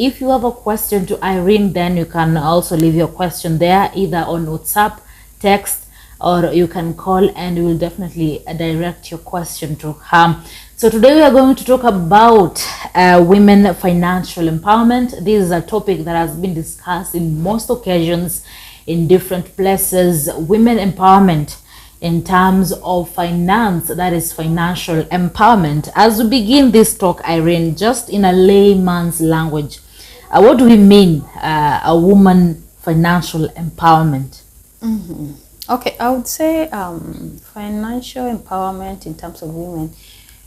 if you have a question to Irene, then you can also leave your question there, either on WhatsApp, text, or you can call, and we will definitely direct your question to her. So today we are going to talk about women financial empowerment. This is a topic that has been discussed in most occasions in different places. Women empowerment in terms of finance, that is financial empowerment. As we begin this talk, Irene, just in a layman's language, what do we mean a woman financial empowerment? Mm-hmm. Okay, I would say financial empowerment in terms of women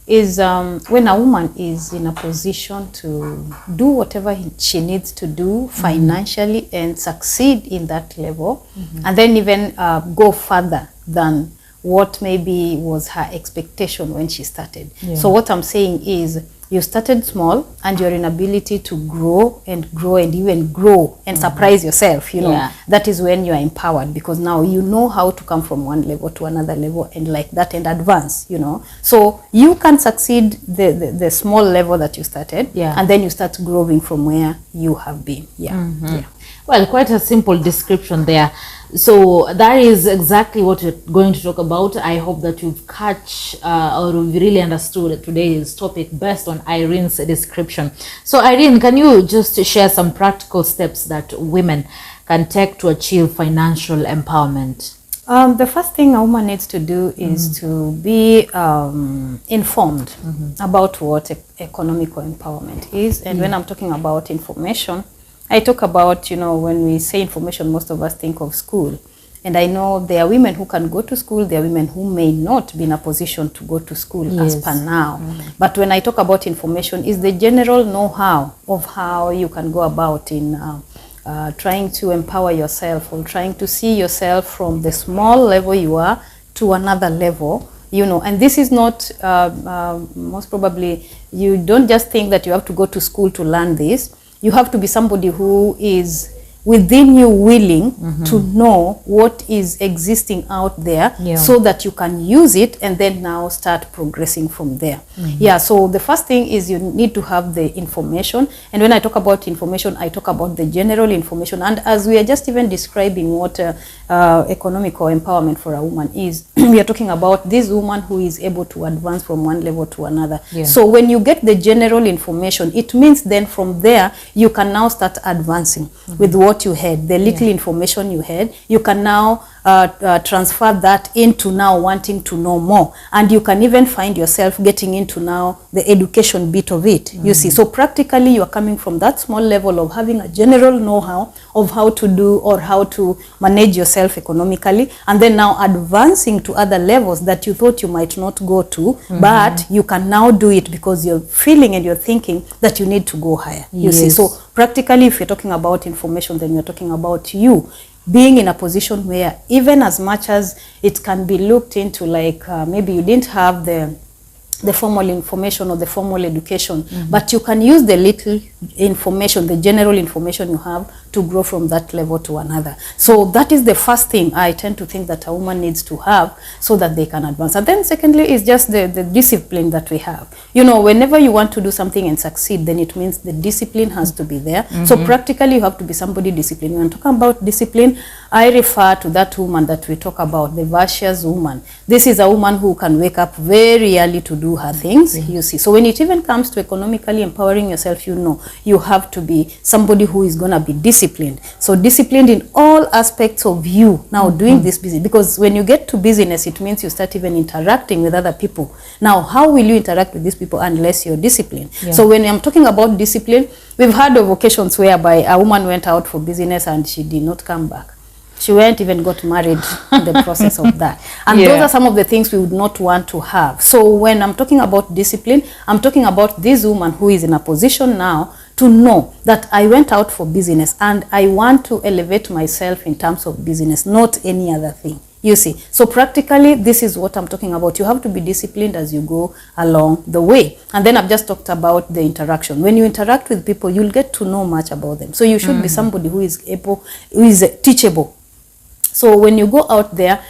is when a woman is in a position to do whatever she needs to do financially and succeed in that level, and then even go further than what maybe was her expectation when she started. Yeah. So what I'm saying is, you started small and your inability to grow and even grow and surprise yourself, you know, yeah. That is when you are empowered, because now you know how to come from one level to another level and like that and advance, you know. So you can succeed the small level that you started, yeah. And then you start growing from where you have been. Yeah. Yeah. Well, quite a simple description there. So that is exactly what we're going to talk about. I hope that you've catch or you've really understood today's topic based on Irene's description. So Irene, can you just share some practical steps that women can take to achieve financial empowerment? The first thing a woman needs to do is to be informed about what economical empowerment is. And when I'm talking about information, I talk about, you know, when we say information, most of us think of school. And I know there are women who can go to school, there are women who may not be in a position to go to school, yes, as per now. But when I talk about information, is the general know-how of how you can go about in trying to empower yourself, or trying to see yourself from the small level you are to another level. You know, and this is not, most probably, you don't just think that you have to go to school to learn this. You have to be somebody who is within you willing to know what is existing out there, yeah, so that you can use it and then now start progressing from there. Yeah, so the first thing is you need to have the information. And when I talk about information, I talk about the general information. And as we are just even describing what economical empowerment for a woman is, we are talking about this woman who is able to advance from one level to another. Yeah. So when you get the general information, it means then from there, you can now start advancing with what you had, the little information you had. You can now transfer that into now wanting to know more, and you can even find yourself getting into now the education bit of it. You see, so practically you are coming from that small level of having a general know-how of how to do or how to manage yourself economically, and then now advancing to other levels that you thought you might not go to, but you can now do it because you're feeling and you're thinking that you need to go higher. You see, so practically if you're talking about information, then you're talking about you being in a position where even as much as it can be looked into, like maybe you didn't have the formal information or the formal education, but you can use the little information, the general information you have, to grow from that level to another. So that is the first thing I tend to think that a woman needs to have so that they can advance. And then secondly is just the discipline that we have. You know, whenever you want to do something and succeed, then it means the discipline has to be there. So practically you have to be somebody disciplined. When I'm talking about discipline, I refer to that woman that we talk about, the virtuous woman. This is a woman who can wake up very early to do her things, you see. So when it even comes to economically empowering yourself, you know, you have to be somebody who is going to be disciplined. So disciplined in all aspects of you now doing this business, because when you get to business, it means you start even interacting with other people. Now, how will you interact with these people unless you're disciplined? So when I'm talking about discipline, we've heard of occasions whereby a woman went out for business and she did not come back. She went even got married in the process of that. And those are some of the things we would not want to have. So when I'm talking about discipline, I'm talking about this woman who is in a position now to know that I went out for business and I want to elevate myself in terms of business, not any other thing. You see, so practically this is what I'm talking about. You have to be disciplined as you go along the way. And then I've just talked about the interaction. When you interact with people, you'll get to know much about them. So you should be somebody who is able, who is teachable. So when you go out there,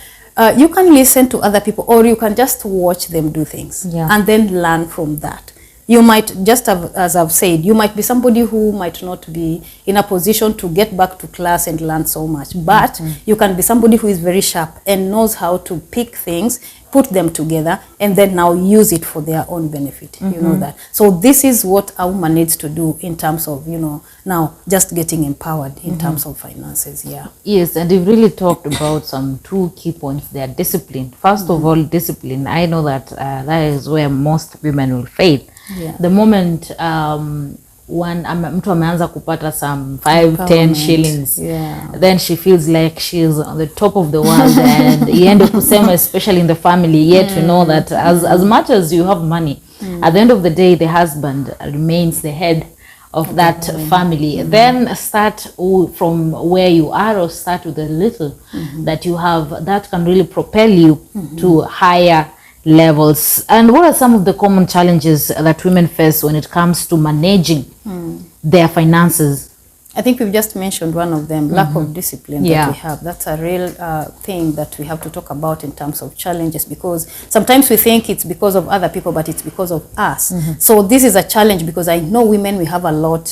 you can listen to other people, or you can just watch them do things and then learn from that. You might just have, as I've said, you might be somebody who might not be in a position to get back to class and learn so much, but you can be somebody who is very sharp and knows how to pick things, put them together, and then now use it for their own benefit. You know that. So this is what a woman needs to do in terms of, you know, now just getting empowered in terms of finances. Yeah. Yes, and you've really talked about some two key points there. Discipline. First of all, discipline. I know that that is where most women will fail. Yeah. The moment mtu ameanza kupata some 5-10 shillings, then she feels like she's on the top of the world. And iende kusema, especially in the family, yet we know that as much as you have money, at the end of the day the husband remains the head of that family. Then start from where you are, or start with a little that you have, that can really propel you to higher levels. And what are some of the common challenges that women face when it comes to managing their finances? I think we've just mentioned one of them, lack of discipline that we have. That's a real thing that we have to talk about in terms of challenges, because sometimes we think it's because of other people, but it's because of us. So this is a challenge, because I know women, we have a lot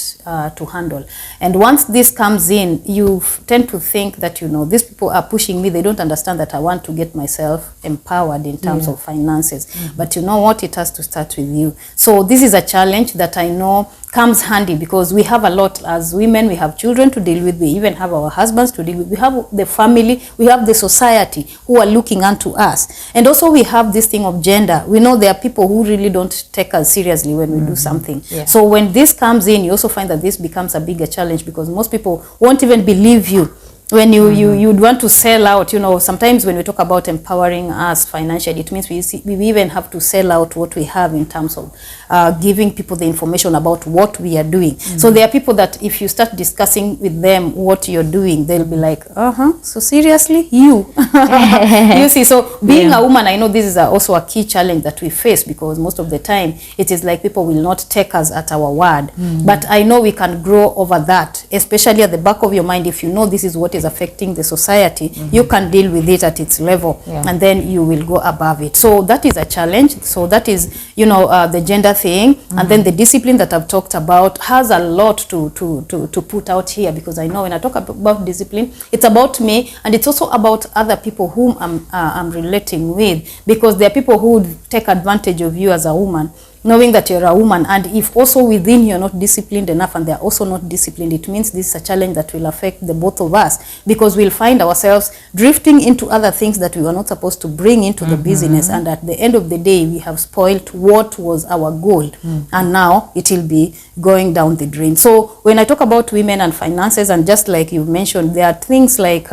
to handle. And once this comes in, you tend to think that, you know, these people are pushing me. They don't understand that I want to get myself empowered in terms of finances. But you know what? It has to start with you. So this is a challenge that I know comes handy, because we have a lot as women. We have children to deal with. We even have our husbands to deal with. We have the family. We have the society who are looking unto us. And also we have this thing of gender. We know there are people who really don't take us seriously when we do something. So when this comes in, you also find that this becomes a bigger challenge, because most people won't even believe you. When you'd want to sell out, you know, sometimes when we talk about empowering us financially, it means we even have to sell out what we have in terms of giving people the information about what we are doing. So there are people that if you start discussing with them what you're doing, they'll be like, so seriously, you? You see, so being a woman, I know this is also a key challenge that we face, because most of the time it is like people will not take us at our word. But I know we can grow over that, especially at the back of your mind. If you know this is what is affecting the society, you can deal with it at its level, and then you will go above it. So that is a challenge. So that is, you know, the gender thing. And then the discipline that I've talked about has a lot to put out here, because I know when I talk about discipline, it's about me, and it's also about other people whom I'm relating with, because there are people who would take advantage of you as a woman, knowing that you're a woman. And if also within you're not disciplined enough and they're also not disciplined, it means this is a challenge that will affect the both of us, because we'll find ourselves drifting into other things that we were not supposed to bring into the business. And at the end of the day, we have spoiled what was our goal, and now it will be going down the drain. So when I talk about women and finances, and just like you mentioned, there are things like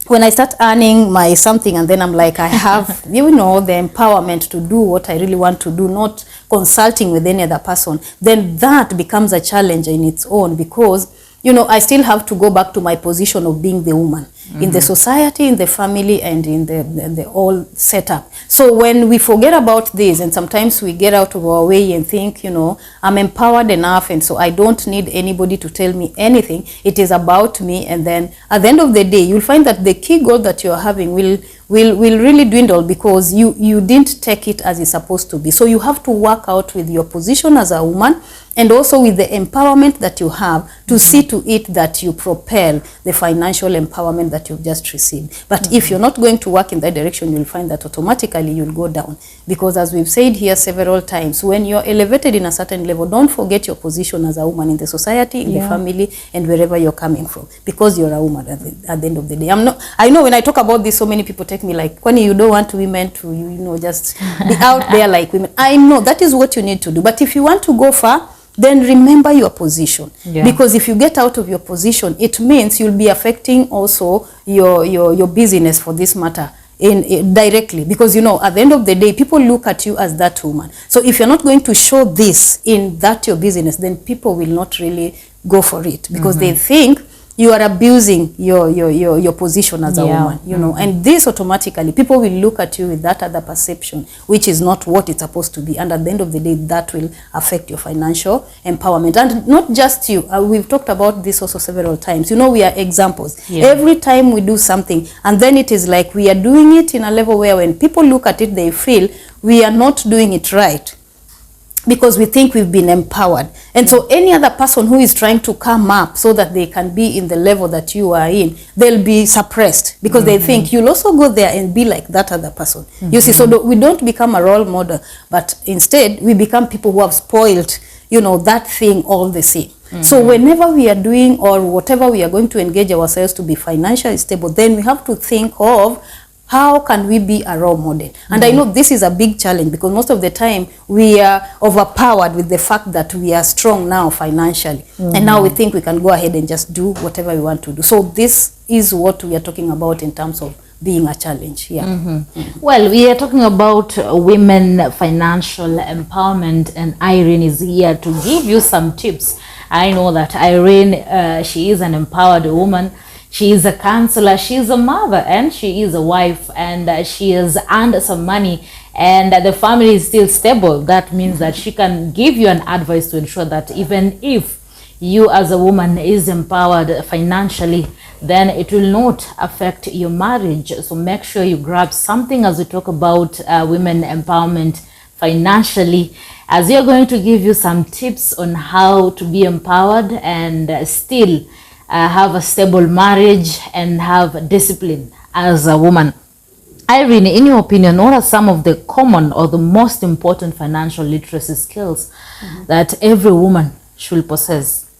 when I start earning my something, and then I'm like, I have, you know, the empowerment to do what I really want to do, not consulting with any other person, then that becomes a challenge in its own, because, you know, I still have to go back to my position of being the woman in the society, in the family, and in the whole setup. So when we forget about this, and sometimes we get out of our way and think, you know, I'm empowered enough, and so I don't need anybody to tell me anything. It is about me. And then at the end of the day, you'll find that the key goal that you're having will really dwindle, because you didn't take it as it's supposed to be. So you have to work out with your position as a woman, and also with the empowerment that you have, to see to it that you propel the financial empowerment that you've just received. But if you're not going to work in that direction, you'll find that automatically you'll go down. Because as we've said here several times, when you're elevated in a certain level, don't forget your position as a woman in the society, in the family, and wherever you're coming from, because you're a woman at the end of the day. I know when I talk about this, so many people take me like, when you don't want women to, you know, just be out there like women. I know that is what you need to do. But if you want to go far, then remember your position. Because if you get out of your position, it means you'll be affecting also your business, for this matter, directly. Because, you know, at the end of the day, people look at you as that woman. So if you're not going to show this in that your business, then people will not really go for it, because they think you are abusing your position as a woman, you know, and this automatically, people will look at you with that other perception, which is not what it's supposed to be. And at the end of the day, that will affect your financial empowerment. And not just you, we've talked about this also several times. You know, we are examples. Every time we do something, and then it is like we are doing it in a level where when people look at it, they feel we are not doing it right. because we think we've been empowered. And so any other person who is trying to come up so that they can be in the level that you are in, they'll be suppressed because they think you'll also go there and be like that other person. You see, so we don't become a role model, but instead we become people who have spoiled, you know, that thing all the same. So whenever we are doing or whatever we are going to engage ourselves to be financially stable, then we have to think of how can we be a role model? And I know this is a big challenge because most of the time we are overpowered with the fact that we are strong now financially. And now we think we can go ahead and just do whatever we want to do. So this is what we are talking about in terms of being a challenge. Well, we are talking about women financial empowerment, and Irene is here to give you some tips. I know that Irene, she is an empowered woman. She is a counselor, she is a mother, and she is a wife, and she has earned some money, and the family is still stable. That means that she can give you an advice to ensure that even if you as a woman is empowered financially, then it will not affect your marriage. So make sure you grab something as we talk about women empowerment financially, as we are going to give you some tips on how to be empowered and still have a stable marriage and have discipline as a woman. Irene, in your opinion, what are some of the common or the most important financial literacy skills that every woman should possess?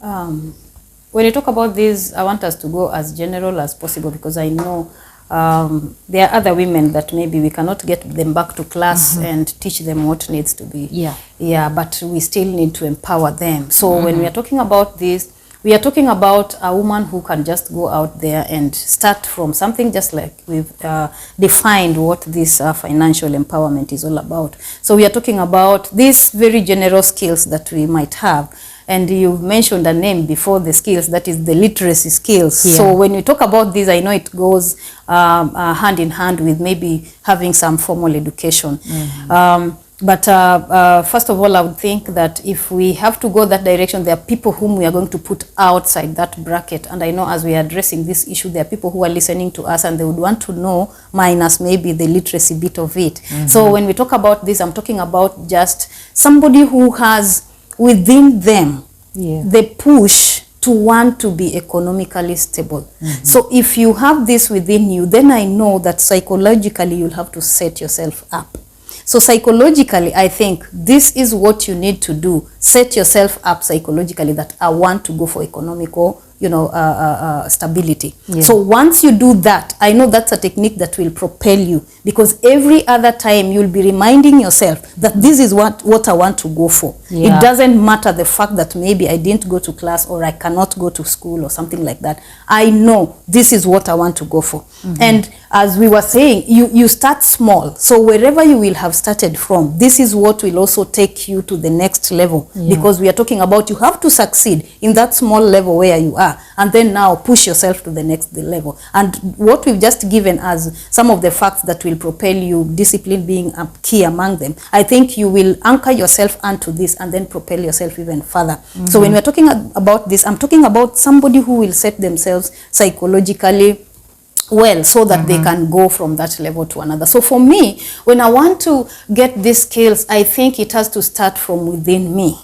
When you talk about this, I want us to go as general as possible because I know there are other women that maybe we cannot get them back to class and teach them what needs to be. But we still need to empower them. So when we are talking about this, we are talking about a woman who can just go out there and start from something, just like we've defined what this financial empowerment is all about. So we are talking about these very general skills that we might have. And you mentioned a name before the skills, that is the literacy skills. So when we talk about this, I know it goes hand in hand with maybe having some formal education. But first of all, I would think that if we have to go that direction, there are people whom we are going to put outside that bracket. And I know as we are addressing this issue, there are people who are listening to us and they would want to know, minus maybe the literacy bit of it. So when we talk about this, I'm talking about just somebody who has within them the push to want to be economically stable. So if you have this within you, then I know that psychologically you'll have to set yourself up. So psychologically, I think this is what you need to do. Set yourself up psychologically that I want to go for economical, stability. So once you do that, I know that's a technique that will propel you, because every other time you'll be reminding yourself that this is what I want to go for. It doesn't matter the fact that maybe I didn't go to class or I cannot go to school or something like that. I know this is what I want to go for. And as we were saying, you start small. So wherever you will have started from, this is what will also take you to the next level, because we are talking about you have to succeed in that small level where you are, and then now push yourself to the next level. And what we've just given as some of the facts that will propel you, discipline being a key among them, I think you will anchor yourself onto this and then propel yourself even further. So when we're talking about this, I'm talking about somebody who will set themselves psychologically well, so that they can go from that level to another. So for me, when I want to get these skills, I think it has to start from within me,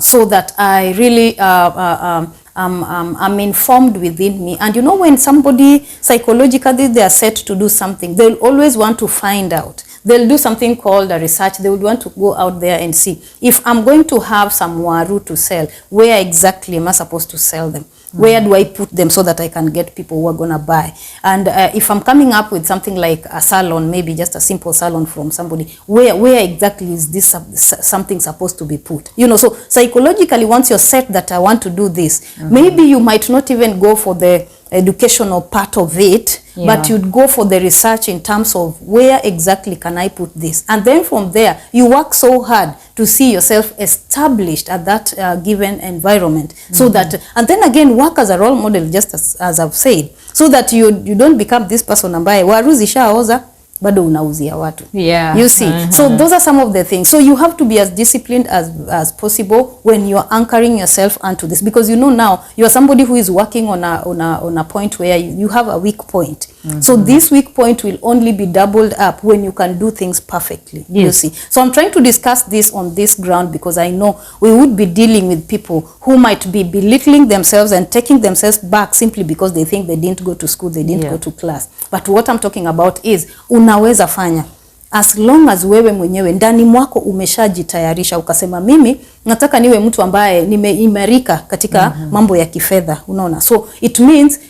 so that I really I'm informed within me. And when somebody psychologically they are set to do something, they'll always want to find out. They'll do something called a research. They would want to go out there and see, if I'm going to have some waru to sell, where exactly am I supposed to sell them? Where do I put them so that I can get people who are going to buy? And if I'm coming up with something like a salon, maybe just a simple salon from somebody, where exactly is this something supposed to be put? So psychologically, once you're set that I want to do this, maybe you might not even go for the educational part of it, but you'd go for the research in terms of where exactly can I put this, and then from there you work so hard to see yourself established at that given environment, so that, and then again work as a role model, just as I've said, so that you don't become this person ambaye waru zishaoza bado unauzia watu. You see, so those are some of the things. So you have to be as disciplined as possible when you're anchoring yourself onto this, because now you are somebody who is working on a point where you have a weak point. So this weak point will only be doubled up when you can do things perfectly. Yes. You see. So I'm trying to discuss this on this ground because I know we would be dealing with people who might be belittling themselves and taking themselves back simply because they think they didn't go to school, they didn't go to class. But what I'm talking about is unaweza fanya. As long as wewe mwenyewe ndani mwako umeshajitayarisha ukasema mimi nataka niwe mtu ambaye nimeimarika katika mambo ya kifedha, unaona. So it means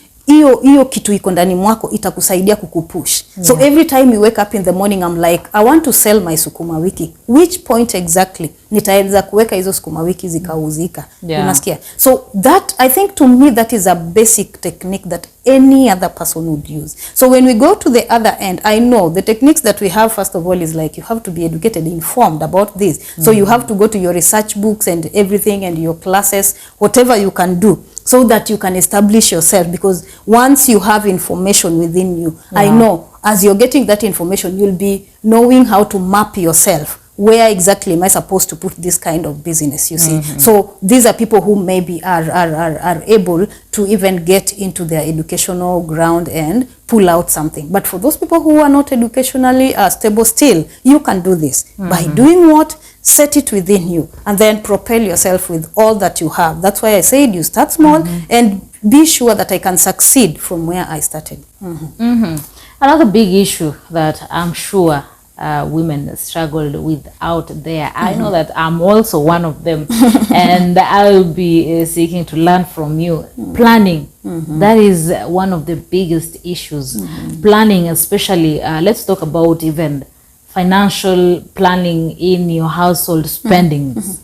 hiyo kitu iko ndani mwako itakusaidia kukupush. So every time you wake up in the morning I'm like I want to sell my sukuma wiki. Which point exactly nitaweza kuweka hizo sukuma wiki zikauzika? Unasikia? So that I think to me that is a basic technique that any other person would use. So when we go to the other end, I know the techniques that we have first of all is like you have to be educated, informed about this. So you have to go to your research books and everything and your classes, whatever you can do, so that you can establish yourself, because once you have information within you, I know as you're getting that information, you'll be knowing how to map yourself. Where exactly am I supposed to put this kind of business, you see? So these are people who maybe are able to even get into their educational ground and pull out something. But for those people who are not educationally stable still, you can do this. By doing what? Set it within you and then propel yourself with all that you have. That's why I said you start small and be sure that I can succeed from where I started. Another big issue that I'm sure women struggled with out there. I know that I'm also one of them, and I'll be seeking to learn from you. Planning, that is one of the biggest issues. Planning, especially, let's talk about even financial planning in your household spendings.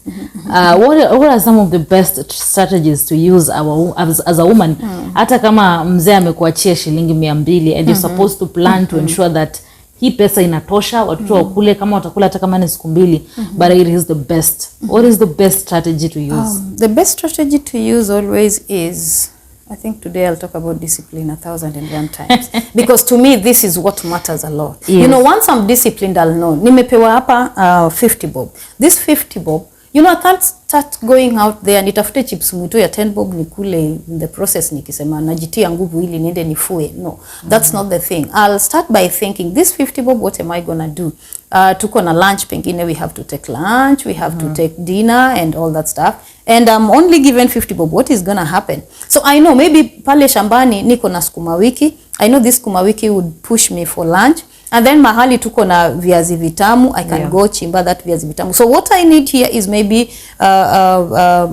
What are some of the best strategies to use as a woman? Hata kama mzee amekuachia shilingi 200 and you're supposed to plan to ensure that hii pesa inatosha watoto wakule, kama watakula hata kama ni siku 2, but it is the best. What is the best strategy to use? The best strategy to use always is, I think today I'll talk about discipline 1,001 times. Because to me, this is what matters a lot. Yes. You know, once I'm disciplined, I'll know. Nimepewa hapa 50 bob. This 50 bob, you know, I can't start going out there nitafute chips mwito ya 10 bob nikule in the process nikisema najitia nguvu ili niende nifue. No, that's not the thing. I'll start by thinking, this 50 bob, what am I gonna do? Tuko na lunch, pengine we have to take lunch, we have to take dinner and all that stuff. And I'm only given 50 bob. What is gonna happen? So I know maybe pale shambani niko na sukuma wiki. I know this sukuma wiki would push me for lunch. And then mahali tuko na viazi vitamu, I can go chimba that viazi vitamu. So what I need here is maybe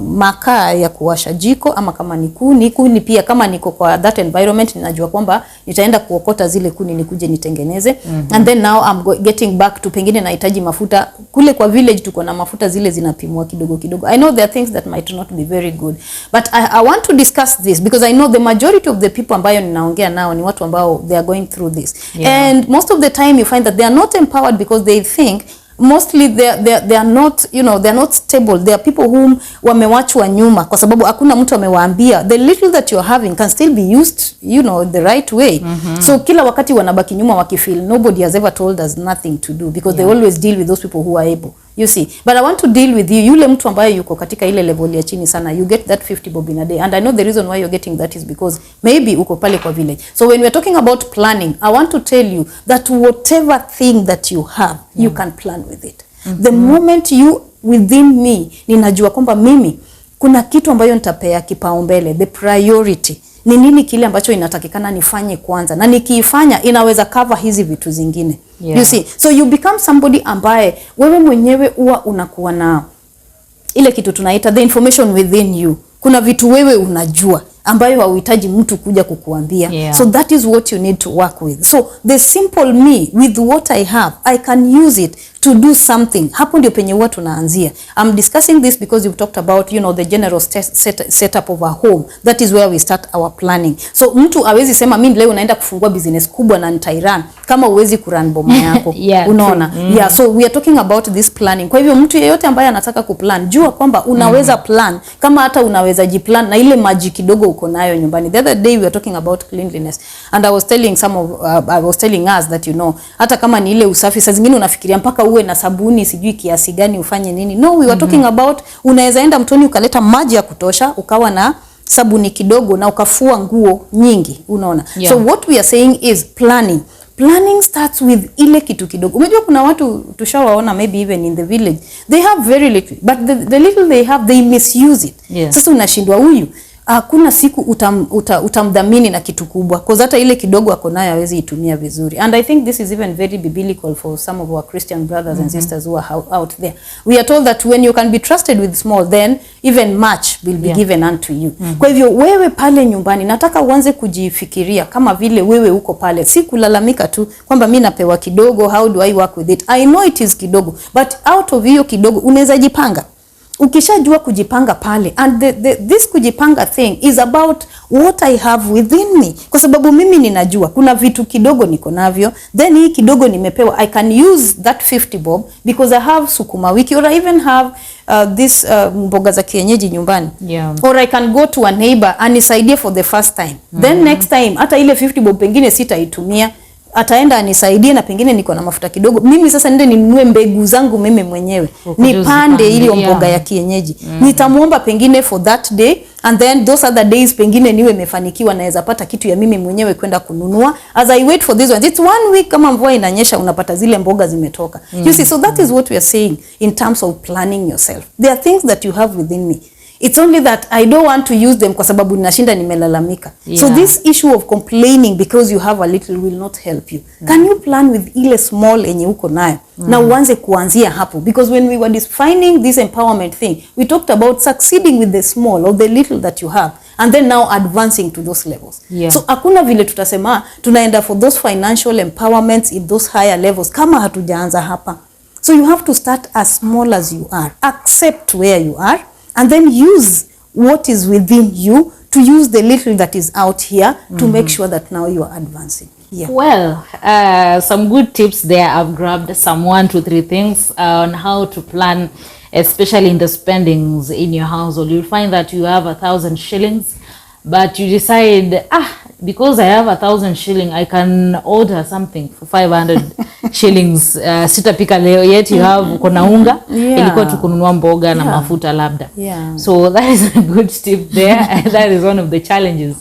makaa ya kuwasha jiko, ama kama ni kuni pia, kama niko kwa that environment ninajua kwamba nitaenda kuokota zile kuni nikuje nitengeneze. And then now I'm getting back to pengine nahitaji mafuta. Kule kwa village tuko na mafuta zile zinapimwa kidogo kidogo. I know there are things that might not be very good, but I want to discuss this because I know the majority of the people ambayo ninaongea nao ni watu ambao they are going through this. And most of the time you find that they are not empowered because they think mostly they are not, you know, they are not stable. There are people whom wamewachwa nyuma kwa sababu hakuna mtu amewaambia the little that you're having can still be used, you know, the right way. So kila wakati wanabaki nyuma wakifeel nobody has ever told us nothing to do because they always deal with those people who are able, you see. But I want to deal with you, yule mtu ambaye yuko katika ile level ya chini sana. You get that 50 bob in a day, and I know the reason why you're getting that is because maybe uko pale kwa village. So when we're talking about planning, I want to tell you that whatever thing that you have, you can plan with it. The moment you within me ninajua kwamba mimi kuna kitu ambayo nitapea kipaumbele, the priority ni nini, kile ambacho inatakikana nifanye kwanza, na nikiifanya inaweza cover hizi vitu zingine. You see, so you become somebody ambaye wewe mwenyewe huwa unakuwa na ile kitu tunaita the information within you. Kuna vitu wewe unajua ambayo hauhitaji mtu kuja kukuambia. So that is what you need to work with. So the simple me with what I have, I can use it to do something. Hapo ndio penye huwa tunaanzia. I'm discussing this because you've talked about, you know, the general setup of a home. That is where we start our planning. So mtu hawezi sema mimi leo naenda kufungua business kubwa na nitairan kama uwezi kuran boma yako. Unaona? So we are talking about this planning. Kwa hivyo mtu yeyote ambaye anataka kuplan, jua kwamba unaweza plan, kama hata unaweza jiplan na ile maji kidogo uko nayo nyumbani. The other day we were talking about cleanliness, and I was telling us that, you know, hata kama ni ile usafi, saa zingine unafikiria mpaka uwe na sabuni sijui kiasi gani ufanye nini. No, we were talking about unaweza enda mtoni ukaleta maji ya kutosha, ukawa na sabuni kidogo na ukafua nguo nyingi, unaona. So what we are saying is planning. Planning starts with ile kitu kidogo. Unajua kuna watu tushawaona maybe even in the village, they have very little, but the little they have, they misuse it. Sasa unashindwa huyu kuna siku utamdhamini na kitu kubwa, because hata ile kidogo ako nayo hawezi itumia vizuri. And I think this is even very biblical for some of our Christian brothers and sisters who are out there. We are told that when you can be trusted with small, then even much will be given unto you. Kwa hivyo wewe pale nyumbani nataka uanze kujifikiria kama vile wewe uko pale, si kulalamika tu kwamba mimi napewa kidogo, how do I work with it? I know it is kidogo, but out of hiyo kidogo unaweza jipanga. Ukishajua kujipanga pale, and this kujipanga thing is about what I have within me, kwa sababu mimi ninajua kuna vitu kidogo niko navyo, then hii kidogo nimepewa, I can use that 50 bob because I have sukuma wiki, or I even have this mboga za kienyeji nyumbani, or I can go to a neighbor anisaidie for the first time, then next time hata ile 50 bob pengine sitaitumia, ataenda anisaidie na pengine niko na mafuta kidogo, mimi sasa nende ninunue mbegu zangu mimi mwenyewe, nipande ile mboga ya kienyeji, nitamuomba pengine for that day, and then those other days pengine niwe mefanikiwa naweza pata kitu ya mimi mwenyewe kwenda kununua, as I wait for this one. It's 1 week, kama mvua inanyesha unapata zile mboga zimetoka. You see, so that is what we are saying in terms of planning yourself. There are things that you have within me. It's only that I don't want to use them kwa sababu ninashinda nimelalamika. So this issue of complaining because you have a little will not help you. Can you plan with ile small enye uko nayo? Na uanze kuanzia hapo. Because when we were defining this empowerment thing, we talked about succeeding with the small or the little that you have, and then now advancing to those levels. So hakuna vile tutasema tunaenda for those financial empowerments in those higher levels kama hatujaanza hapa. So you have to start as small as you are. Accept where you are, and then use what is within you to use the little that is out here to make sure that now you are advancing. Well, some good tips there. I've grabbed some 1, 2, 3 things on how to plan, especially in the spendings in your household. You'll find that you have 1,000 shillings, but you decide, because I have 1,000 shilling, I can order something for 500 shillings. Sitapika leo, yet you have kuna unga, ilikuwa tu kununua mboga na mafuta labda. So that is a good tip there. And that is one of the challenges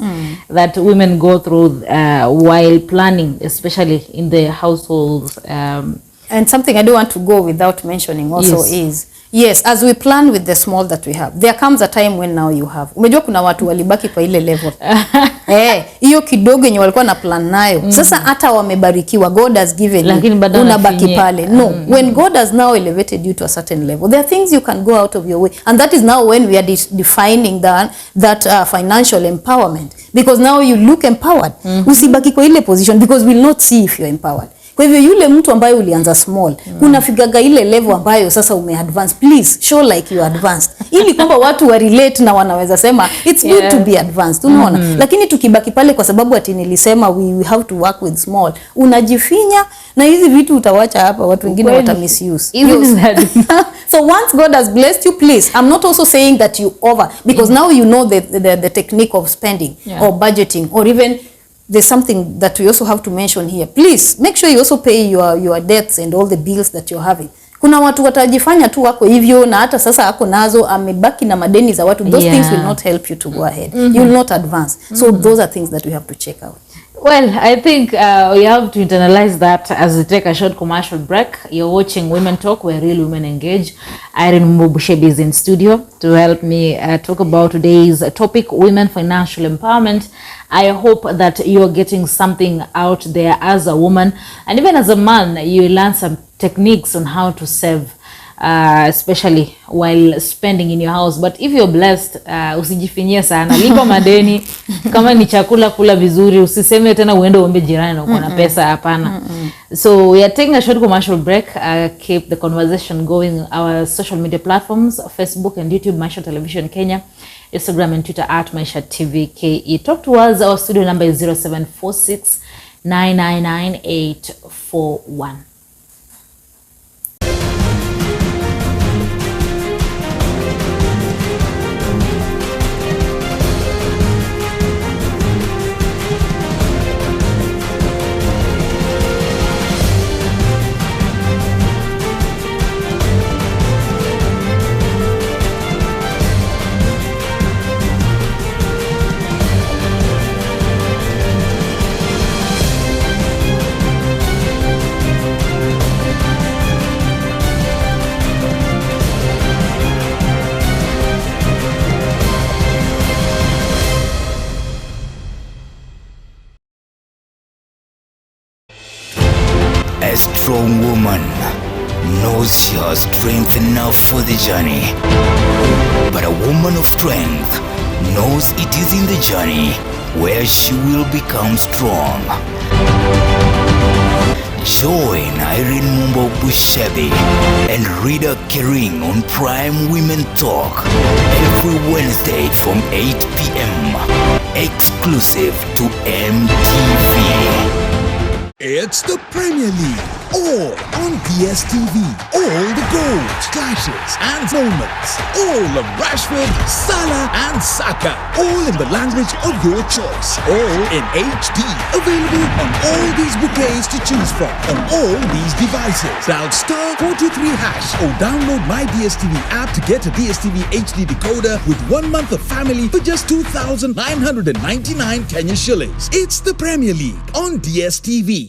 that women go through while planning, especially in the households. And something I don't want to go without mentioning also is, yes, as we plan with the small that we have, there comes a time when now you have. Umejua kuna watu walibaki kwa ile level. Hiyo kidogo yenye walikuwa na plan nayo. Sasa hata wamebarikiwa, God has given you, unabaki pale. No, when God has now elevated you to a certain level, there are things you can go out of your way. And that is now when we are defining that financial empowerment. Because now you look empowered. Usibaki kwa ile position, because we'll not see if you're empowered. Kwa hivyo yule mtu ambaye ulianza small, kuna figaga ile level ambayo sasa umeadvance, please show like you advanced. Ili kwamba watu wa relate na wanaweza sema it's good to be advanced, unaona. Lakini tukibaki pale kwa sababu ati nilisema we have to work with small, unajifinya na hizi vitu utawacha hapa, watu wengine wata misuse. So once God has blessed you, please, I'm not also saying that you over, because now you know the technique of spending or budgeting, or even there's something that we also have to mention here. Please make sure you also pay your debts and all the bills that you're having. Kuna watu watajifanya tu wako hivyo na hata sasa ako nazo, amebaki na madeni za watu. Those things will not help you to go ahead. You will not advance. So those are things that we have to check out. Well, I think we have to internalize that as we take a short commercial break. You're watching Women Talk, where real women engage. Irene Mumbo Bushebi is in studio to help me talk about today's topic, women financial empowerment. I hope that you're getting something out there as a woman, and even as a man, you learn some techniques on how to save, especially while spending in your house. But if you're blessed, usijifinyie sana, lipa madeni. Kama ni chakula, kula vizuri, usiseme tena uende uombe jirani na uko na pesa, hapana. So we are taking a short commercial break. Keep the conversation going. Our social media platforms, Facebook and YouTube, Maisha Television Kenya, Instagram and Twitter at Maisha TV KE. Talk to us. Our studio number is 0746 999 841. strong woman knows she has strength enough for the journey. But a woman of strength knows it is in the journey where she will become strong. Join Irene Mumbo Bushebi and Ridah on Prime Women Talk every Wednesday from 8 p.m. exclusive to MTV. It's the Premier League, all on DSTV. All the goals, clashes and moments. All of Rashford, Salah and Saka. All in the language of your choice. All in HD. Available on all these bouquets to choose from on all these devices. Dial *423# or download my DSTV app to get a DSTV HD decoder with 1 month of family for just 2,999 Kenyan shillings. It's the Premier League on DSTV.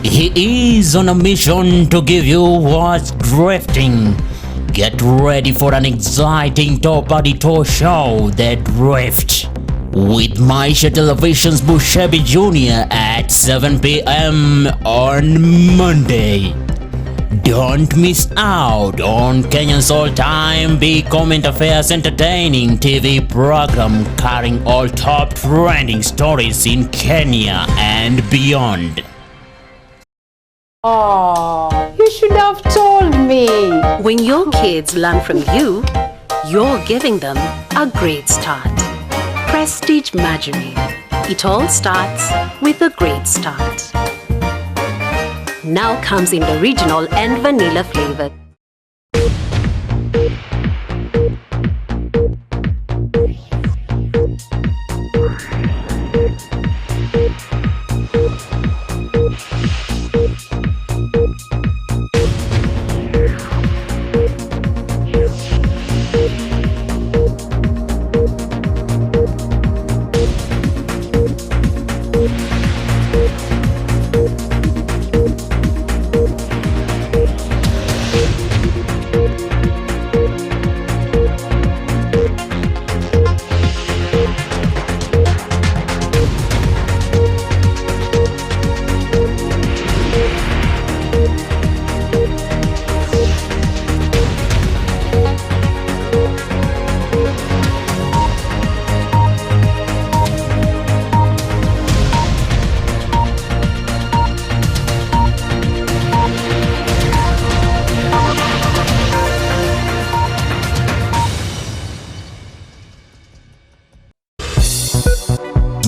He is on a mission to give you what's drifting. Get ready for an exciting top-party talk show, The Drift, with Maisha Television's Bushebi Jr. at 7 p.m. on Monday. Don't miss out on Kenya's all-time big comment affairs entertaining TV program carrying all top trending stories in Kenya and beyond. Oh, you should have told me. When your kids learn from you, you're giving them a great start. Prestige Margarine. It all starts with a great start. Now comes in the original and vanilla flavor.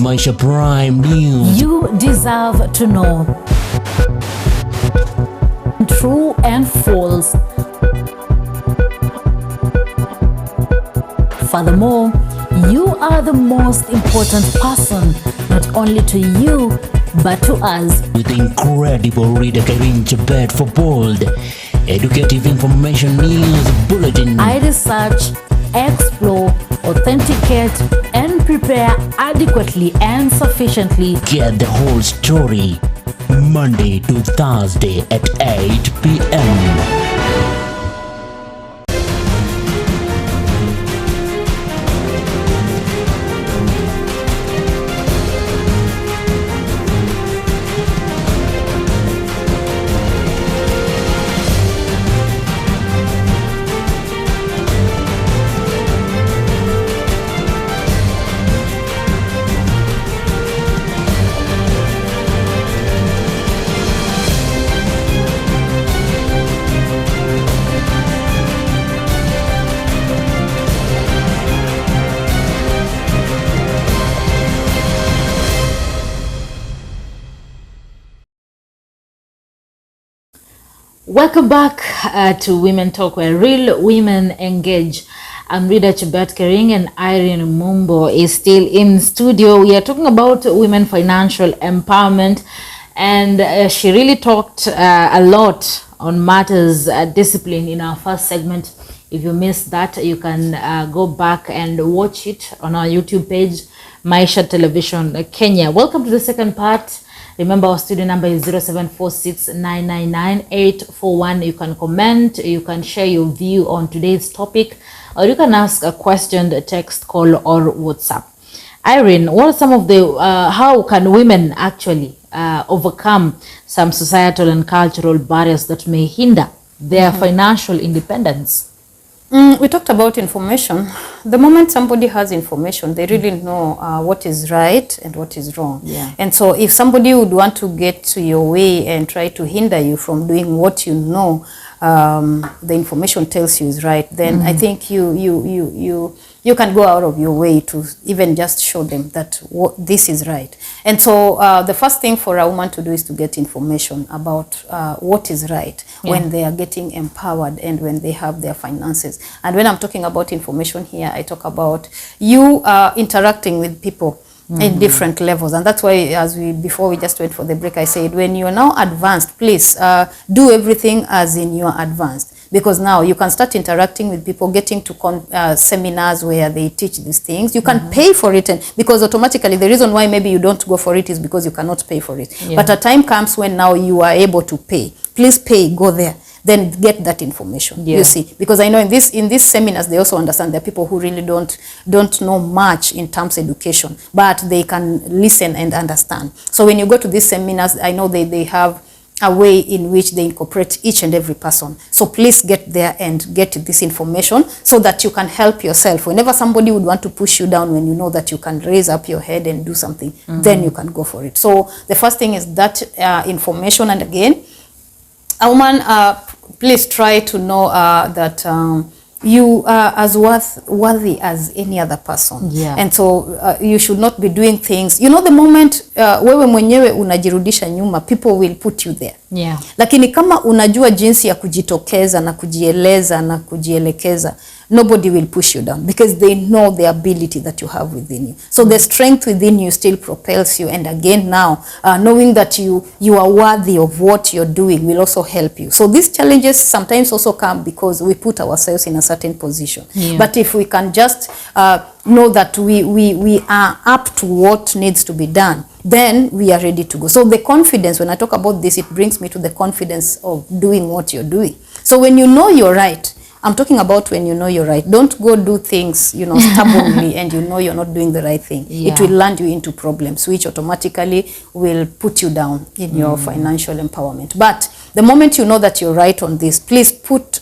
Maisha Prime News. You deserve to know true and false. Furthermore, you are the most important person, not only to you, but to us. With the incredible Ridah Chebet for bold, educative information news bulletin. I research, explore, authenticate, and prepare adequately and sufficiently. Get the whole story Monday to Thursday at 8 p.m. Welcome back to Women Talk, where real women engage. I'm Ridah Chebet and Irene Mumbo is still in studio. We are talking about women financial empowerment, and she really talked a lot on matters discipline in our first segment. If you missed that, you can go back and watch it on our YouTube page, Maisha Television Kenya. Welcome to the second part. Remember, our studio number is 0746999841. You can comment, you can share your view on today's topic, or you can ask a question, text, call, or WhatsApp. Irene, what are some of the, how can women actually overcome some societal and cultural barriers that may hinder their financial independence? We talked about information. The moment somebody has information, they really know what is right and what is wrong. Yeah. And so if somebody would want to get to your way and try to hinder you from doing what you know, the information tells you is right, then I think you can go out of your way to even just show them that this is right. And so the first thing for a woman to do is to get information about what is right when they are getting empowered and when they have their finances. And when I'm talking about information here, I talk about you interacting with people in different levels. And that's why, before we just went for the break, I said, when you're now advanced, please do everything as in you're advanced. Because now you can start interacting with people, getting to seminars where they teach these things. You can pay for it, and because automatically the reason why maybe you don't go for it is because you cannot pay for it. But a time comes when now you are able to pay. Please pay, go there. Then get that information. You see, because I know in these seminars they also understand there are people who really don't know much in terms of education, but they can listen and understand. So when you go to these seminars, I know they have a way in which they incorporate each and every person. So please get there and get this information so that you can help yourself. Whenever somebody would want to push you down, when you know that you can raise up your head and do something, then you can go for it. So the first thing is that information. And again, a woman, please try to know that you are as worthy as any other person. And so you should not be doing things, you know, the moment wewe mwenyewe unajirudisha nyuma, people will put you there. Lakini kama unajua jinsi ya kujitokeza na kujieleza na kujielekeza, nobody will push you down because they know the ability that you have within you. So the strength within you still propels you. And again now, knowing that you are worthy of what you're doing will also help you. So these challenges sometimes also come because we put ourselves in a certain position. But if we can just know that we are up to what needs to be done, then we are ready to go. So the confidence, when I talk about this, it brings me to the confidence of doing what you're doing. So when you know you're right, I'm talking about when you know you're right. Don't go do things, you know, stubbornly and you know you're not doing the right thing. It will land you into problems, which automatically will put you down in your financial empowerment. But the moment you know that you're right on this, please put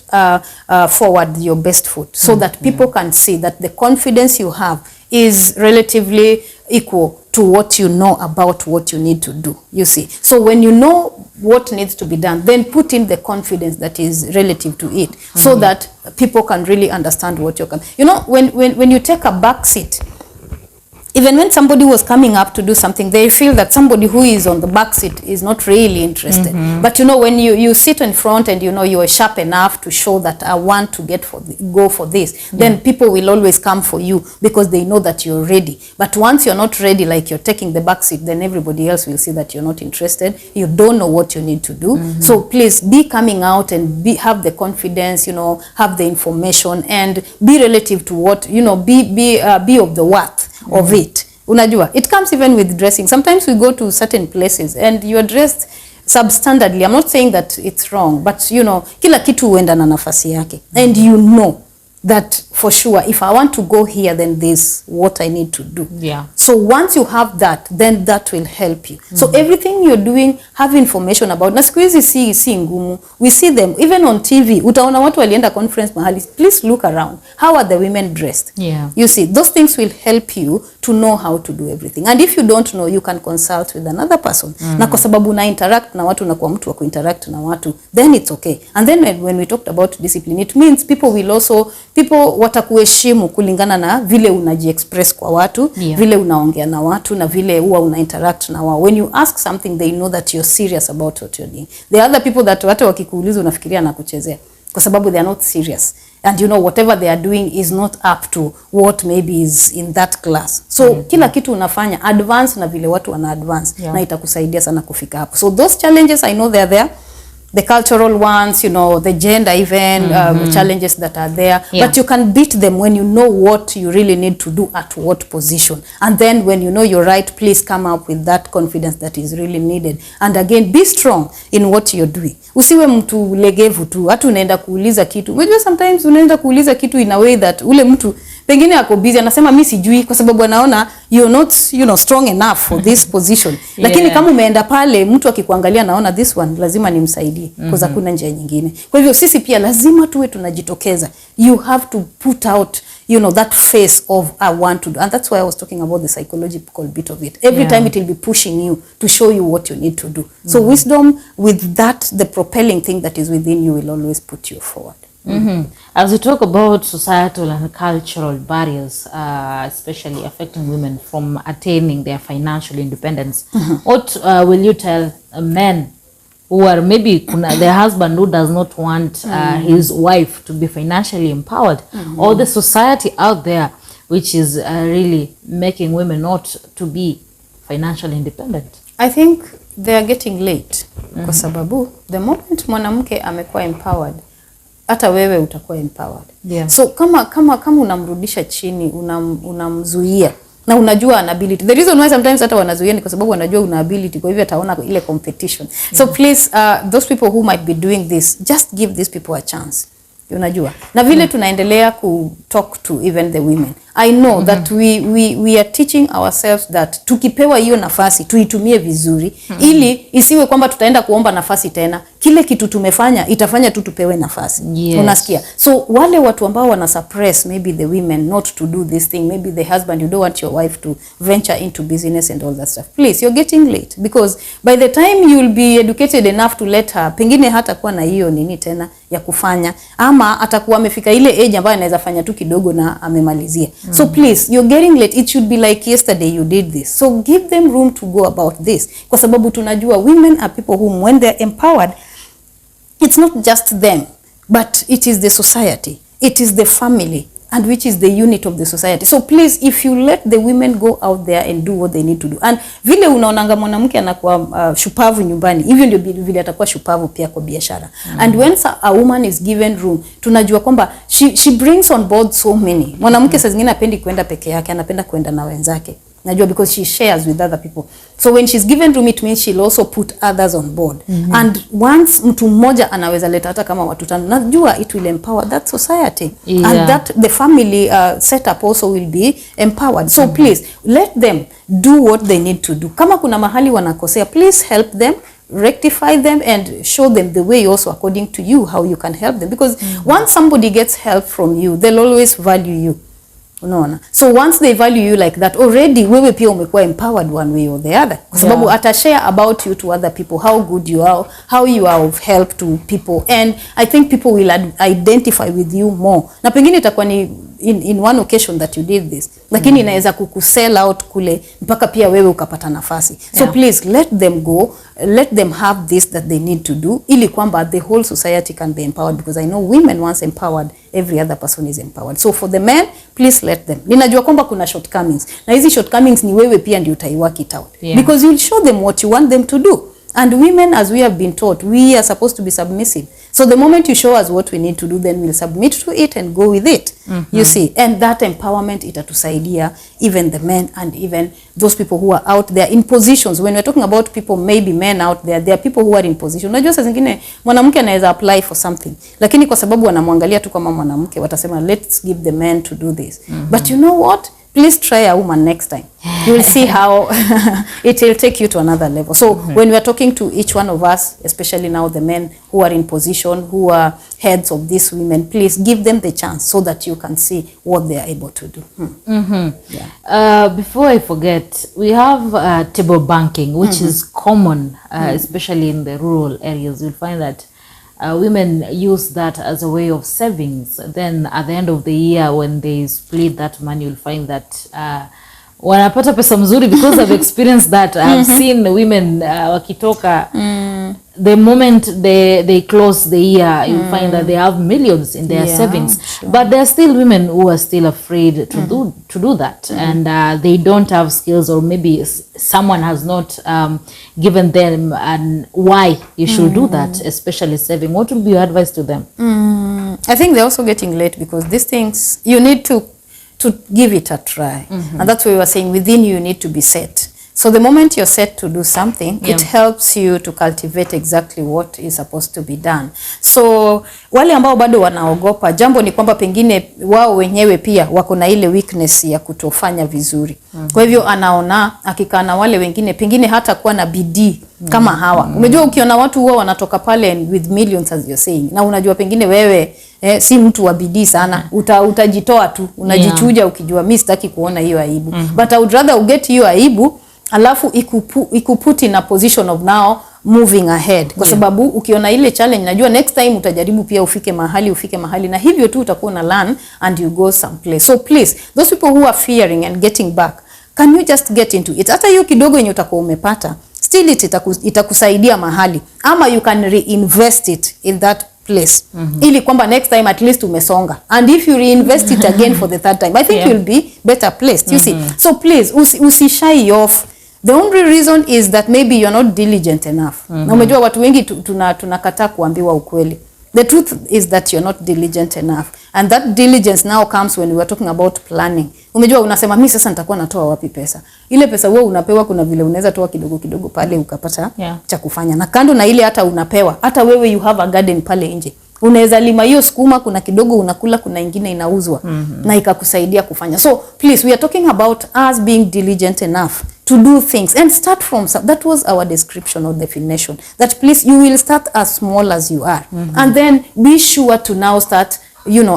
forward your best foot so that people can see that the confidence you have is relatively equal to what you know about what you need to do, you see. So when you know what needs to be done, then put in the confidence that is relative to it so that people can really understand what you're coming. You know, when you take a back seat, even when somebody was coming up to do something, they feel that somebody who is on the back seat is not really interested. But you know, when you sit in front and you know you are sharp enough to show that I want to go for this, then people will always come for you because they know that you're ready. But once you're not ready, like you're taking the back seat, then everybody else will see that you're not interested. You don't know what you need to do. So please be coming out and have the confidence, you know, have the information and be relative to what, you know, be of the worth of it. Unajua, it comes even with dressing. Sometimes we go to certain places and you are dressed substandardly. I'm not saying that it's wrong, but you know, kila kitu huenda na nafasi yake. And you know that for sure, if I want to go here, then this what I need to do. So once you have that, then that will help you. So everything you're doing, have information about. Na siku hizi si ngumu. We see them even on TV. Utaona watu walienda conference mahali. Please look around. How are the women dressed? You see, those things will help you to know how to do everything. And if you don't know, you can consult with another person. Na kwa sababu una interact na watu na kwa mtu wa kuinteract na watu, then it's okay. And then when we talked about discipline, it means people watakuheshimu kulingana na vile unajiexpress kwa watu, vile unaongea na watu na vile huwa unainteract na wao. When you ask something, they know that you're serious about what you're doing. There are other people that hata wakikuuliza unafikiria na kuchezea kwa sababu they are not serious. And you know, whatever they are doing is not up to what maybe is in that class. So kila kitu unafanya advance na vile watu wana advance na itakusaidia sana kufika hapo. So those challenges, I know they are there. the cultural ones, you know, the gender even challenges that are there. Yeah. But you can beat them when you know what you really need to do at what position. And then when you know you're right, please come up with that confidence that is really needed. And again, be strong in what you're doing. Usiwe mtu legevu tu. Hata unaenda kuuliza kitu. Unajua sometimes unaenda kuuliza kitu in a way that ule mtu pengine ako busy anasema mimi sijui kwa sababu anaona you're not, you know, strong enough for this position. Lakini kama umeenda pale mtu akikuangalia naona this one lazima nimsaidie because hakuna njia nyingine. Kwa hivyo sisi pia lazima tuwe tunajitokeza. You have to put out, you know, that face of I want to do. And that's why I was talking about the psychological bit of it. Every time it will be pushing you to show you what you need to do. So wisdom, with that, the propelling thing that is within you will always put you forward. As we talk about societal and cultural barriers, especially affecting women from attaining their financial independence, what will you tell men who are maybe their husband who does not want his wife to be financially empowered, or the society out there which is really making women not to be financially independent? I think they are getting late. Kwa sababu the moment mwanamke amekuwa empowered, hata wewe utakuwa empowered. Yeah. So kama unamrudisha chini, unamzuia na unajua ana ability. The reason why sometimes hata wanazuia ni kwa sababu wanajua una ability, kwa hivyo ataona ile competition. So please, those people who might be doing this, just give these people a chance. Unajua. Na vile tunaendelea ku talk to even the women. I know that we are teaching ourselves that tukipewa hiyo nafasi tuitumie vizuri ili isiwe kwamba tutaenda kuomba nafasi tena. Kile kitu tumefanya itafanya tu tupewe nafasi. Yes. Unasikia? So wale watu ambao wana suppress maybe the women not to do this thing, maybe the husband, you don't want your wife to venture into business and all that stuff. Please, you're getting late, because by the time you will be educated enough to let her, pengine hata kuwa na hiyo nini tena ya kufanya, ama atakuwa amefika ile age ambayo anaweza fanya tu kidogo na amemalizia. So please, you're getting late. It should be like yesterday you did this. So give them room to go about this. Kwa sababu tunajua women are people who, when they're empowered, it's not just them, but it is the society. It is the family, and which is the unit of the society. So please, if you let the women go out there and do what they need to do. And vile unaonanga mwanamke anakuwa shupavu nyumbani, hivyo ndio vile atakuwa shupavu pia kwa biashara. And when a woman is given room, tunajua kwamba she brings on board so many. Mwanamke saa zingine hapendi kwenda peke yake, anapenda kwenda na wenzake. Najua, because she shares with other people. So when she's given room, it means she'll also put others on board. And once mtu mmoja anaweza leta hata kama watu tano, najua it will empower that society. And that the family setup also will be empowered. So please, let them do what they need to do. Kama kuna mahali wanakosea, please help them, rectify them, and show them the way also according to you how you can help them. Because once somebody gets help from you, they'll always value you. Unaona? So once they value you like that, already wewe pia umekuwa empowered one way or the other. Kwa sababu atashare about you to other people, how good you are, how you are of help to people. And I think people will identify with you more. Na pengine itakuwa ni in one occasion that you did this. Lakini inaweza kukusell out kule mpaka pia wewe ukapata nafasi. So please let them go, let them have this that they need to do, ili kwamba the whole society can be empowered, because I know women once empowered, every other person is empowered. So for the men, please let them. Ninajua kwamba kuna shortcomings. Na hizi shortcomings ni wewe pia ndio utaiwork it out. Because you'll show them what you want them to do. And women, as we have been taught, we are supposed to be submissive. So the moment you show us what we need to do, then we'll submit to it and go with it. You see, and that empowerment itatusaidia even the men and even those people who are out there in positions. When we're talking about people, maybe men out there, there are people who are in position. Unajua saa zingine mwanamke anaweza apply for something, lakini kwa sababu wanamwangalia tu kama mwanamke, watasema let's give the men to do this. But you know what? Please try a woman next time. You will see how it will take you to another level. So when we are talking to each one of us, especially now the men who are in position, who are heads of these women, please give them the chance so that you can see what they are able to do. Before I forget, we have table banking, which is common, especially in the rural areas. You'll find that women use that as a way of savings. Then at the end of the year, when they split that money, you'll find that wanapata pesa mzuri, because I've experienced that. I've seen women wakitoka the moment they close the year, you find that they have millions in their savings. Sure. But there are still women who are still afraid to do that, and they don't have skills, or maybe someone has not given them why you should do that, especially saving. What would be your advice to them? I think they're also getting late, because these things you need to give it a try, and that's why we were saying within you need to be set. So the moment you're set to do something, it helps you to cultivate exactly what is supposed to be done. So wale ambao bado wanaogopa, jambo ni kwamba pengine wao wenyewe pia wako na ile weakness ya kutofanya vizuri. Kwa hivyo anaona akikaa na wale wengine pengine hata kuwa na bidii kama hawa. Unajua ukiona watu huwa wanatoka pale with millions as you're saying, na unajua pengine wewe si mtu wa bidii sana, utajitoa tu, unajichuja ukijua mimi sitaki kuona hiyo aibu. But I would rather get hiyo aibu alafu ikuput in a position of now moving ahead, kwa sababu ukiona ile challenge najua next time utajaribu pia ufike mahali, na hivyo tu utakuwa na learn and you go someplace. So please, those people who are fearing and getting back, can you just get into it? Hata hiyo kidogo yenye utakuwa umepata, still itakusaidia mahali, ama you can reinvest it in that place, ili kwamba next time at least umesonga, and if you reinvest it again for the third time, I think you'll be better placed, you see. So please usishy off. The only reason is that maybe you're not diligent enough. Na umejua watu wengi tunakataa kuambiwa ukweli. The truth is that you're not diligent enough, and that diligence now comes when we are talking about planning. Umejua unasema mimi sasa nitakuwa natoa wapi pesa? Ile pesa wewe unapewa, kuna vile unaweza toa kidogo kidogo pale ukapata cha kufanya. Na kando na ile hata unapewa, hata wewe you have a garden pale nje. Unaweza lima hiyo sukuma, kuna kidogo unakula, kuna ingine inauzwa na ikakusaidia kufanya. So please, we are talking about us being diligent enough to do things and start from that was our description or definition, that please you will start as small as you are, and then be sure to now start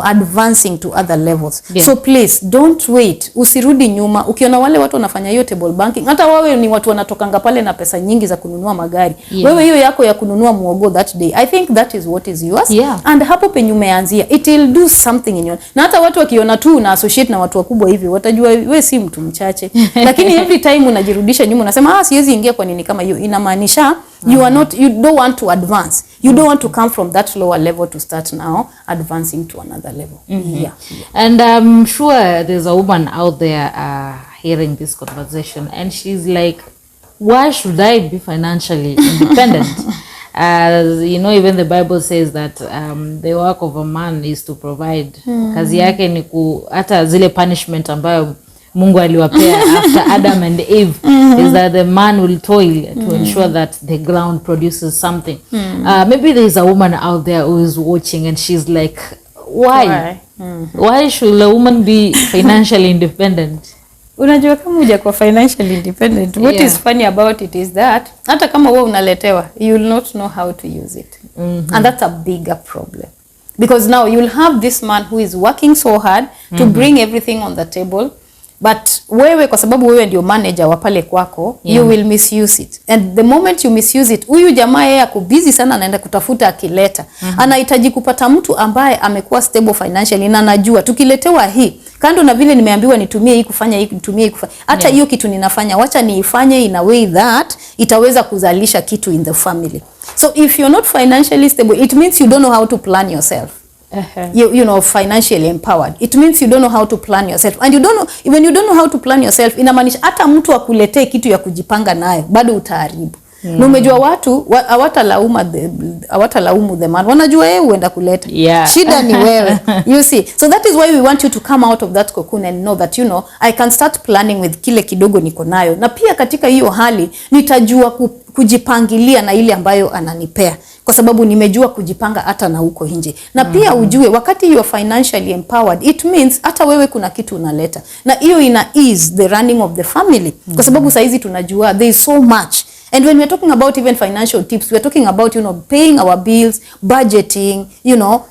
advancing to other levels. So please don't wait, usirudi nyuma. Ukiona wale watu wanafanya hiyo table banking, hata wawe ni watu wanatokanga pale na pesa nyingi za kununua magari, wewe hiyo yako ya kununua muogo that day, I think that is what is yours, and hapo penye umeanzia it will do something in you. Na hata watu wakiona tu una associate na watu wakubwa hivi, watajua wewe si mtu mchache. Lakini every time unajirudisha nyuma, unasema siwezi ingia kwa nini kama hiyo, inamaanisha you don't want to advance. You don't want to come from that lower level to start now advancing to another level. And I'm sure there's a woman out there hearing this conversation, and she's like, why should I be financially independent? Even the Bible says that the work of a man is to provide. Kazi yake ni hata zile punishment ambayo Mungu aliwapea after Adam and Eve is that the man will toil to ensure that the ground produces something. Maybe there is a woman out there who is watching and she's like, why should a woman be financially independent? Unajua kama hujakuwa financially independent, what is funny about it is that hata kama wewe unaletewa, you will not know how to use it. And that's a bigger problem. Because now you'll have this man who is working so hard to bring everything on the table, but wewe kwa sababu wewe ndio manager wa pale kwako, you will misuse it. And the moment you misuse it, huyu jamaa yeye ako busy sana, anaenda kutafuta akileta. Anahitaji kupata mtu ambaye amekuwa stable financially, na anajua tukiletewa hii, kando na vile nimeambiwa nitumie hii kufanya hii, nitumie hii kufanya, hata hiyo kitu ninafanya, wacha niifanye in a way that itaweza kuzalisha kitu in the family. So if you're not financially stable, it means you don't know how to plan yourself. Financially empowered. It means you don't know how to plan yourself. And when you don't know how to plan yourself, inamaanisha hata mtu akuletee kitu ya kujipanga nayo, bado utaharibu. Na umejua watu hawatalaumu the man, wanajua yeye huenda kuleta. Shida ni wewe. You see, so that is why we want you to come out of that cocoon and know that I can start planning with kile kidogo niko nayo, na pia katika hiyo hali nitajua kujipangilia na ile ambayo ananipea, kwa sababu nimejua kujipanga hata na huko nje. Na pia ujue wakati you are financially empowered, it means hata wewe kuna kitu unaleta, na hiyo ina ease the running of the family, kwa sababu saizi tunajua there is so much. And when we're talking about even financial tips, we're talking about, paying our bills, budgeting,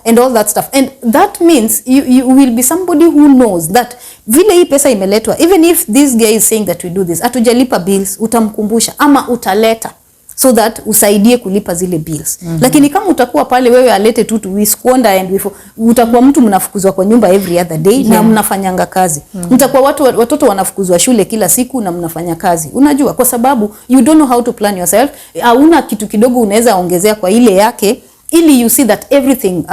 and all that stuff. And that means you will be somebody who knows that vile hii pesa imeletwa, even if this guy is saying that we do this, atujalipa bills, utamkumbusha ama utaleta. so that usaidie kulipa zile bills. Lakini kama utakuwa pale wewe alete tu we squander and utakuwa mtu mnafukuzwa kwa nyumba every other day na mnafanyanga kazi. Mtakuwa watoto wanafukuzwa shule kila siku na mnafanya kazi. Unajua kwa sababu you don't know how to plan yourself. Hauna kitu kidogo unaweza ongezea kwa ile yake ili you see that everything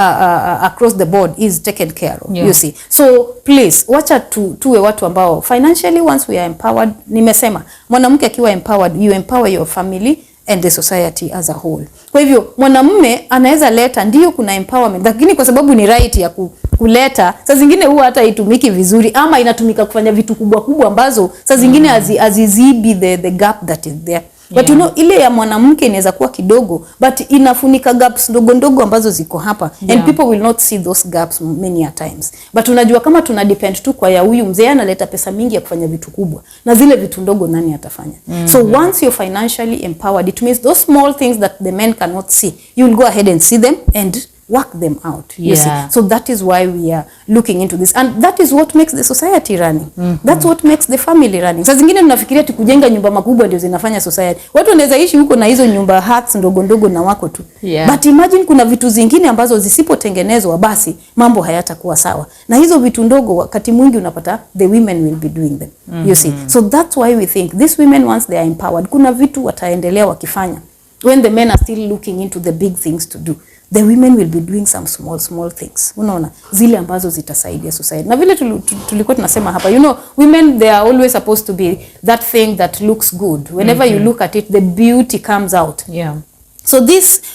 across the board is taken care of. You see. So please wacha tuwe watu ambao financially once we are empowered, nimesema mwanamke akiwa empowered, you empower your family and the society as a whole. Kwa hivyo mwanamume anaweza leta, ndio kuna empowerment, lakini kwa sababu ni right ya kuleta, saa zingine huwa hata itumiki vizuri ama inatumika kufanya vitu kubwa ambazo saa zingine azizibi the gap that is there. But you know ile ya mwanamke inaweza kuwa kidogo but inafunika gaps ndogo ambazo ziko hapa and people will not see those gaps many a times. But unajua kama tuna depend tu kwa ya huyu mzee analeta pesa mingi ya kufanya vitu kubwa na zile vitu ndogo nani atafanya? So once you're financially empowered, it means those small things that the men cannot see, you will go ahead and see them and work them out. You see. So that is why we are looking into this, and that is what makes the society running. That's what makes the family running. Sasa zingine tunafikiria tukujenga nyumba makubwa ndio zinafanya society. Watu wanaweza ishi huko na hizo nyumba huts ndogo na wako tu. But imagine kuna vitu zingine ambazo zisipotengenezwa basi mambo hayatakuwa sawa. Na hizo vitu ndogo wakati mwingi unapata the women will be doing them. You see. So that's why we think these women once they are empowered, kuna vitu wataendelea wakifanya. When the men are still looking into the big things to do, the women will be doing some small things. Unaona zile ambazo zitasaidia society. Na vile tulikuwa tunasema hapa, you know, women they are always supposed to be that thing that looks good. Whenever you look at it, the beauty comes out. So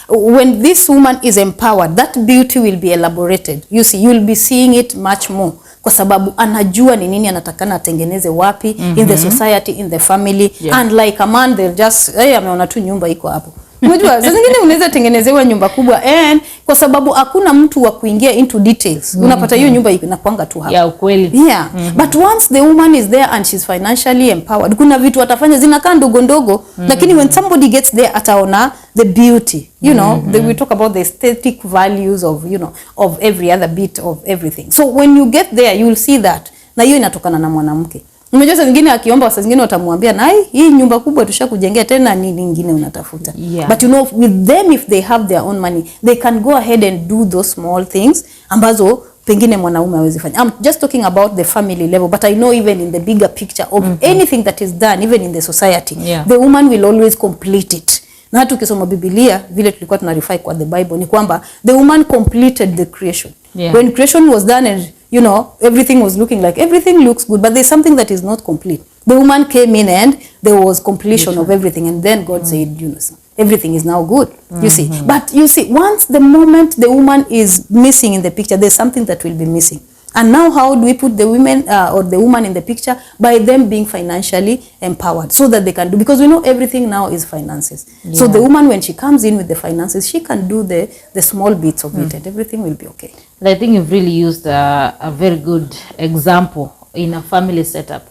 when this woman is empowered, that beauty will be elaborated. You see, you'll be seeing it much more. Kwa sababu anajua ni nini anatakana atengeneze wapi in the society, in the family. And like a man, they'll just, ameona tu nyumba iko hapo. Unajua sasa zingine unaweza tengenezewa nyumba kubwa and kwa sababu hakuna mtu wa kuingia into details. Unapata hiyo nyumba inakuanga tu hapo. Ukweli. But once the woman is there and she's financially empowered, kuna vitu atafanya zinakaa ndogo lakini when somebody gets there ataona the beauty. You know, we talk about the aesthetic values of, you know, of every other bit of everything. So when you get there, you will see that. Na hiyo inatokana na mwanamke. Unajua saa zingine akiomba, saa zingine watamwambia na hii nyumba kubwa tushakujengea tena nini nyingine unatafuta. But you know, with them if they have their own money, they can go ahead and do those small things ambazo pengine mwanaume hawezi fanya. I'm just talking about the family level, but I know even in the bigger picture of anything that is done, even in the society, the woman will always complete it. Na hata ukisoma Biblia vile tulikuwa tunarifai kwa the Bible ni kwamba the woman completed the creation. When creation was done and you know everything was looking like everything looks good, but there's something that is not complete. The woman came in and there was completion of everything, and then God said, you know, everything is now good. You see, but you see, once the moment the woman is missing in the picture, there's something that will be missing. And now how do we put the women or the woman in the picture? By them being financially empowered so that they can do, because we know everything now is finances. So the woman, when she comes in with the finances, she can do the small bits of it and everything will be okay. I think you've really used a very good example in a family setup.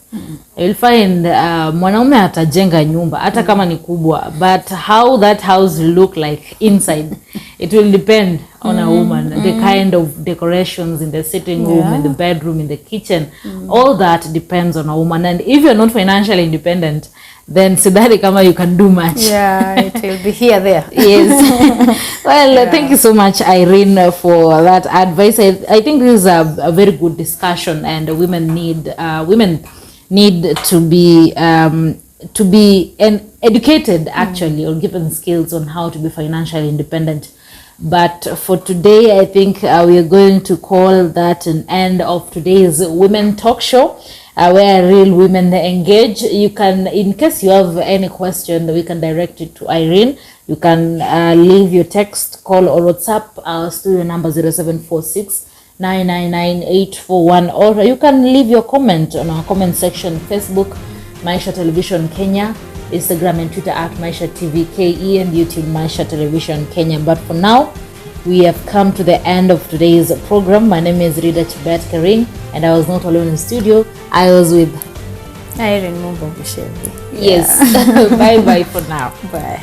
You'll find mwanaume atajenga nyumba hata kama ni kubwa, but how that house will look like inside, it will depend on a woman. The kind of decorations in the sitting room, in the bedroom, in the kitchen, all that depends on a woman. And if you're not financially independent, then sidhani kama you can do much. It will be here there. Yes. Well, thank you so much, Irene, for that advice. I think this is a very good discussion, and women need to be educated actually, or given skills on how to be financially independent. But for today, I think we are going to call that an end of today's Women Talk Show, where real women engage. You can, in case you have any question, we can direct it to Irene. You can leave your text, call, or WhatsApp. Our studio number 0746 999-841, or you can leave your comment on our comment section: Facebook, Maisha Television Kenya, Instagram and Twitter at Maisha TV KE, and YouTube Maisha Television Kenya. But for now, we have come to the end of today's program. My name is Ridah Chebet Irene, and I was not alone in studio. I was with Irene Mumbo Bushebi. Yes. Bye bye for now. Bye.